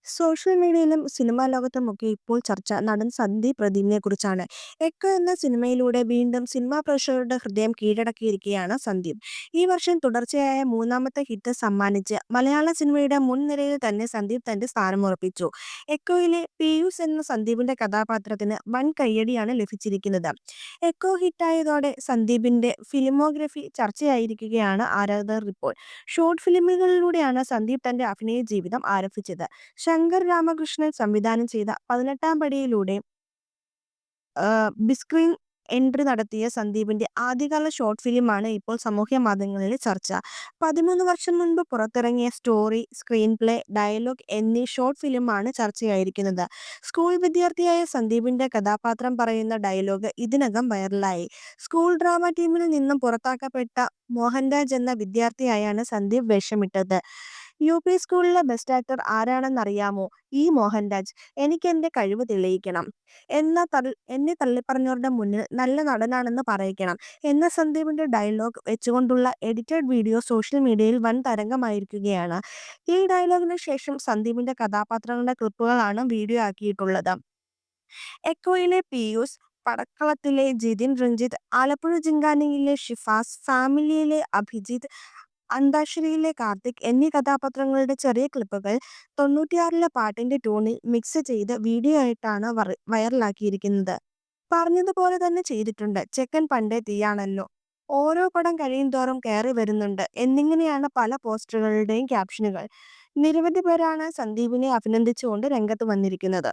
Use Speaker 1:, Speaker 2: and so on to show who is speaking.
Speaker 1: Social മീഡിയയിലും cinema ലോകത്തുമൊക്കെ ഇപ്പോൾ ചർച്ച നടൻ സന്ദീപ് പ്രദീപിനെ കുറിച്ചാണ്. എക്കോ എന്ന സിനിമയിലൂടെ വീണ്ടും സിനിമാ പ്രേക്ഷകരുടെ ഹൃദയം കീഴടക്കിയിരിക്കുകയാണ് സന്ദീപ്. ഈ വർഷം തുടർച്ചയായ മൂന്നാമത്തെ ഹിറ്റ് സമ്മാനിച്ച് മലയാള സിനിമയുടെ മുൻനിരയിൽ തന്നെ സന്ദീപ് തന്റെ സ്ഥാനമുറപ്പിച്ചു. എക്കോയിലെ പീയൂസ് എന്ന സന്ദീപിന്റെ കഥാപാത്രത്തിന് വൻ കയ്യടിയാണ് ലഭിച്ചിരിക്കുന്നത്. എക്കോ ഹിറ്റായതോടെ സന്ദീപിന്റെ ഫിലിമോഗ്രഫി ചർച്ചയായിരിക്കുകയാണ് ആരാധകർ ഇപ്പോൾ. ഷോർട്ട് ഫിലിമുകളിലൂടെയാണ് സന്ദീപ് തന്റെ അഭിനയ ജീവിതം ആരംഭിച്ചത്. ശങ്കർ രാമകൃഷ്ണൻ സംവിധാനം ചെയ്ത 18-ാം പടിയിലൂടെ ബിസ്ക്രീൻ എൻട്രി നടത്തിയ സന്ദീപിന്റെ ആദ്യകാല ഷോർട്ട് ഫിലിമാണ് ഇപ്പോൾ സാമൂഹ്യ മാധ്യമങ്ങളിൽ ചർച്ച. 13 വർഷം മുൻപ് പുറത്തിറങ്ങിയ സ്റ്റോറി, സ്ക്രീൻ പ്ലേ, ഡയലോഗ് എന്നീ ഷോർട്ട് ഫിലിമാണ് ചർച്ചയായിരിക്കുന്നത്. സ്കൂൾ വിദ്യാർത്ഥിയായ സന്ദീപിന്റെ കഥാപാത്രം പറയുന്ന ഡയലോഗ് ഇതിനകം വൈറലായി. സ്കൂൾ ഡ്രാമ ടീമിൽ നിന്നും പുറത്താക്കപ്പെട്ട മോഹൻരാജ് എന്ന വിദ്യാർത്ഥിയായാണ് സന്ദീപ് വേഷമിട്ടത്. യു.പി. സ്കൂളിലെ ബെസ്റ്റ് ആക്ടർ ആരാണെന്നറിയാമോ? ഈ മോഹൻരാജ്. എനിക്കെന്റെ കഴിവ് തെളിയിക്കണം. എന്നെ തള്ളിപ്പറഞ്ഞവരുടെ മുന്നിൽ നല്ല നടനാണെന്ന് പറയിക്കണം എന്ന സന്ദീപിന്റെ ഡയലോഗ് വെച്ചുകൊണ്ടുള്ള എഡിറ്റഡ് വീഡിയോ സോഷ്യൽ മീഡിയയിൽ വൻ തരംഗമായിരിക്കുകയാണ്. ഈ ഡയലോഗിന് ശേഷം സന്ദീപിന്റെ കഥാപാത്രങ്ങളുടെ ക്ലിപ്പുകളാണ് വീഡിയോ ആക്കിയിട്ടുള്ളത്. എക്കോയിലെ പീയൂസ്, പടക്കളത്തിലെ ജിതിൻ രഞ്ജിത്ത്, ആലപ്പുഴ ജിങ്കാനയിലെ ഷിഫാസ്, ഫാമിലിയിലെ അഭിജിത്ത്, അന്താക്ഷരിയിലെ കാർത്തിക് എന്നീ കഥാപാത്രങ്ങളുടെ ചെറിയ ക്ലിപ്പുകൾ 96-ലെ പാട്ടിന്റെ ട്യൂണിൽ മിക്സ് ചെയ്ത് വീഡിയോ ആയിട്ടാണ് വൈറലാക്കിയിരിക്കുന്നത്. പറഞ്ഞതുപോലെ തന്നെ ചെയ്തിട്ടുണ്ട്. ചെക്കൻ പണ്ടേ തീയാണല്ലോ, ഓരോ പടം കഴിയുന്തോറും കയറി വരുന്നുണ്ട് എന്നിങ്ങനെയാണ് പല പോസ്റ്ററുകളുടെയും ക്യാപ്ഷനുകൾ. നിരവധി പേരാണ് സന്ദീപിനെ അഭിനന്ദിച്ചുകൊണ്ട് രംഗത്ത് വന്നിരിക്കുന്നത്.